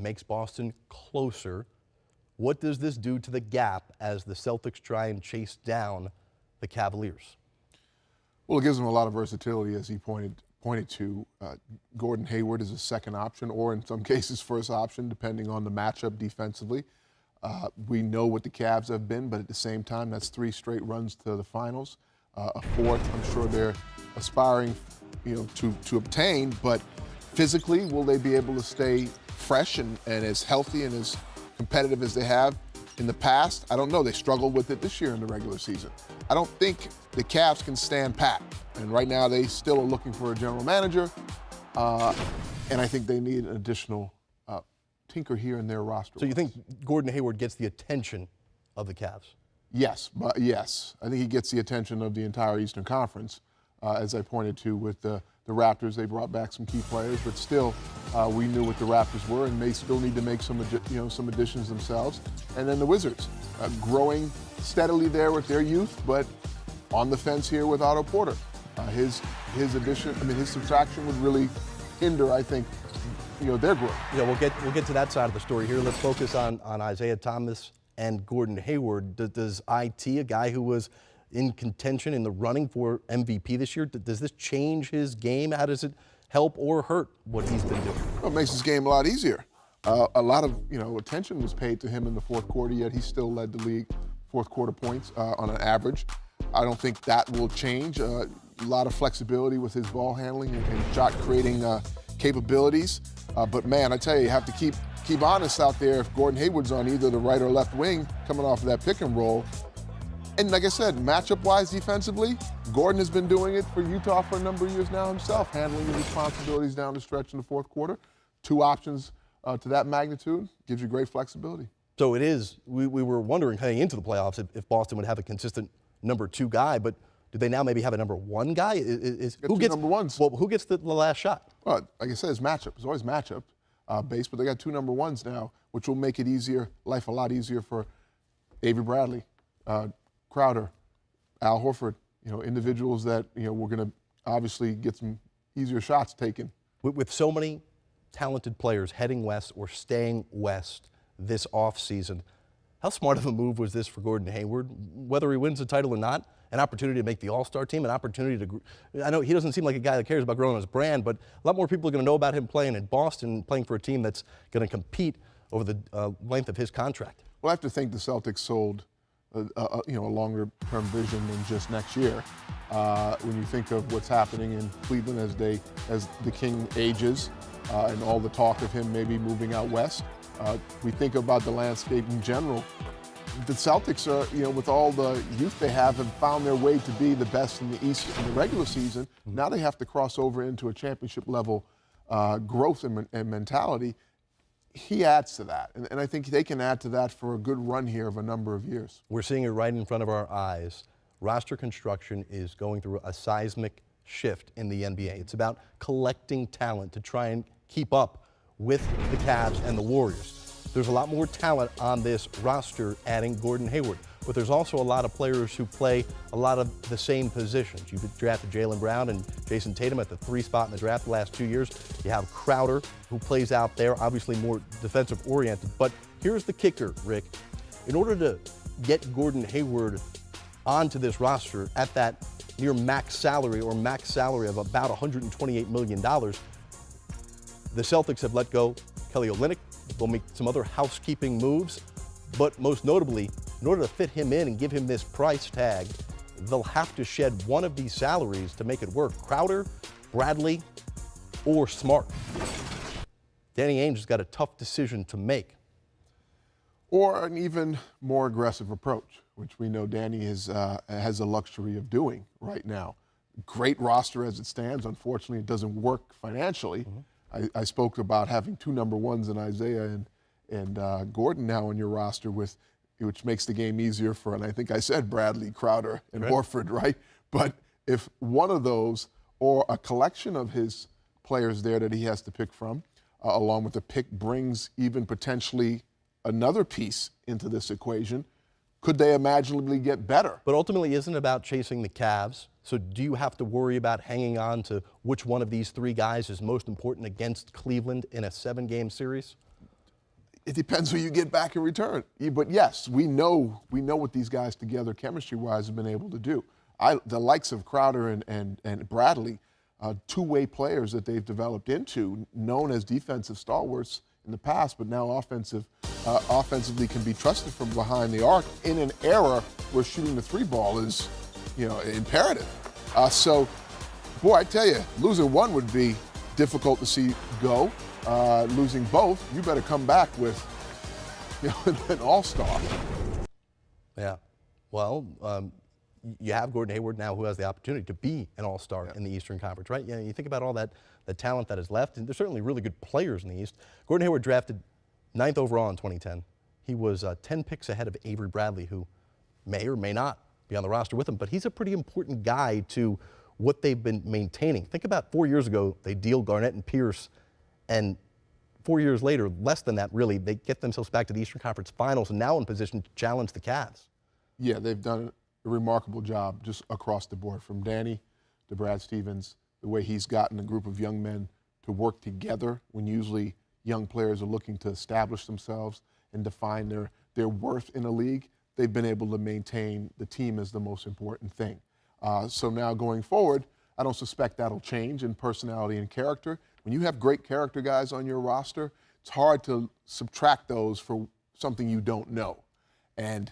makes Boston closer. What does this do to the gap as the Celtics try and chase down the Cavaliers? Well, it gives them a lot of versatility, as he pointed to. Gordon Hayward is a second option, or in some cases first option, depending on the matchup defensively. We know what the Cavs have been, but at the same time, that's 3 straight runs to the finals. A fourth, I'm sure they're aspiring, to obtain. But physically, will they be able to stay fresh and as healthy and as competitive as they have in the past? I don't know. They struggled with it this year in the regular season. I don't think the Cavs can stand pat. And right now, they still are looking for a general manager. And I think they need an additional tinker here in their roster. So you think Gordon Hayward gets the attention of the Cavs? Yes, yes. I think he gets the attention of the entire Eastern Conference. As I pointed to with the Raptors, they brought back some key players, but still, we knew what the Raptors were, and they still need to make some additions themselves. And then the Wizards, growing steadily there with their youth, but on the fence here with Otto Porter. His addition, his subtraction would really hinder, I think, their growth. Yeah, we'll get to that side of the story here. Let's focus on Isaiah Thomas and Gordon Hayward. Does IT, a guy who was in contention in the running for MVP this year, does this change his game? How does it help or hurt what he's been doing? Well, it makes his game a lot easier. A lot of attention was paid to him in the fourth quarter, yet he still led the league fourth quarter points on an average. I don't think that will change. A lot of flexibility with his ball handling and shot creating capabilities. But man, I tell you have to keep honest out there if Gordon Hayward's on either the right or left wing coming off of that pick and roll. And like I said, matchup-wise defensively, Gordon has been doing it for Utah for a number of years now himself, handling the responsibilities down the stretch in the fourth quarter. 2 options to that magnitude gives you great flexibility. So it is, we were wondering heading into the playoffs if Boston would have a consistent number 2 guy, but do they now maybe have a number 1 guy? Who gets number 1s? Well, who gets the last shot? Well, like I said, it's matchup. It's always matchup based, but they got 2 number 1s now, which will make it life a lot easier for Avery Bradley, Crowder, Al Horford, individuals that, we're going to obviously get some easier shots taken. With so many talented players heading west or staying west this offseason, how smart of a move was this for Gordon Hayward? Whether he wins the title or not, an opportunity to make the All-Star team, an opportunity to, I know he doesn't seem like a guy that cares about growing his brand, but a lot more people are going to know about him playing in Boston, playing for a team that's going to compete over the length of his contract. Well, I have to think the Celtics sold a longer-term vision than just next year. When you think of what's happening in Cleveland as the King ages, and all the talk of him maybe moving out west, we think about the landscape in general. The Celtics are, with all the youth they have found their way to be the best in the East in the regular season. Mm-hmm. Now they have to cross over into a championship level growth and mentality. He adds to that, and I think they can add to that for a good run here of a number of years. We're seeing it right in front of our eyes. Roster construction is going through a seismic shift in the NBA. It's about collecting talent to try and keep up with the Cavs and the Warriors. There's a lot more talent on this roster adding Gordon Hayward, but there's also a lot of players who play a lot of the same positions. You've drafted Jaylen Brown and Jason Tatum at the 3 spot in the draft the last 2 years. You have Crowder, who plays out there, obviously more defensive-oriented. But here's the kicker, Rick. In order to get Gordon Hayward onto this roster at that near max salary or max salary of about $128 million, the Celtics have let go Kelly Olynyk. They'll make some other housekeeping moves, but most notably, in order to fit him in and give him this price tag, they'll have to shed one of these salaries to make it work. Crowder, Bradley, or Smart. Danny Ainge has got a tough decision to make. Or an even more aggressive approach, which we know Danny has the luxury of doing right now. Great roster as it stands. Unfortunately, it doesn't work financially. Mm-hmm. I spoke about having 2 number 1s in Isaiah and Gordon now on your roster, which makes the game easier for, and I think I said Bradley, Crowder, and Horford, right? But if one of those or a collection of his players there that he has to pick from, along with the pick, brings even potentially another piece into this equation, could they imaginably get better? But ultimately, isn't about chasing the Cavs. So do you have to worry about hanging on to which one of these 3 guys is most important against Cleveland in a 7-game series? It depends who you get back in return. But yes, we know what these guys together, chemistry-wise, have been able to do. The likes of Crowder and Bradley, two-way players that they've developed into, known as defensive stalwarts in the past, but now offensively can be trusted from behind the arc in an era where shooting the three ball is, imperative. So, boy, I tell you, losing one would be difficult to see go. Losing both, you better come back with an all-star. Yeah. Well, you have Gordon Hayward now, who has the opportunity to be an all-star in the Eastern Conference, right? You think about all the talent that is left, and there's certainly really good players in the East. Gordon Hayward drafted 9th overall in 2010. He was 10 picks ahead of Avery Bradley, who may or may not be on the roster with him, but he's a pretty important guy to what they've been maintaining. Think about 4 years ago, they deal Garnett and Pierce, and 4 years later, less than that really, they get themselves back to the Eastern Conference Finals and now in position to challenge the Cavs. Yeah, they've done a remarkable job just across the board, from Danny to Brad Stevens, the way he's gotten a group of young men to work together when usually young players are looking to establish themselves and define their worth in a league. They've been able to maintain the team as the most important thing. So now going forward, I don't suspect that'll change in personality and character. When you have great character guys on your roster, it's hard to subtract those for something you don't know. And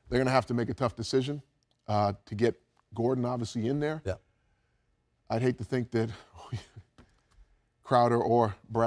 they're going to have to make a tough decision to get Gordon obviously in there. Yeah. I'd hate to think that Crowder or Brad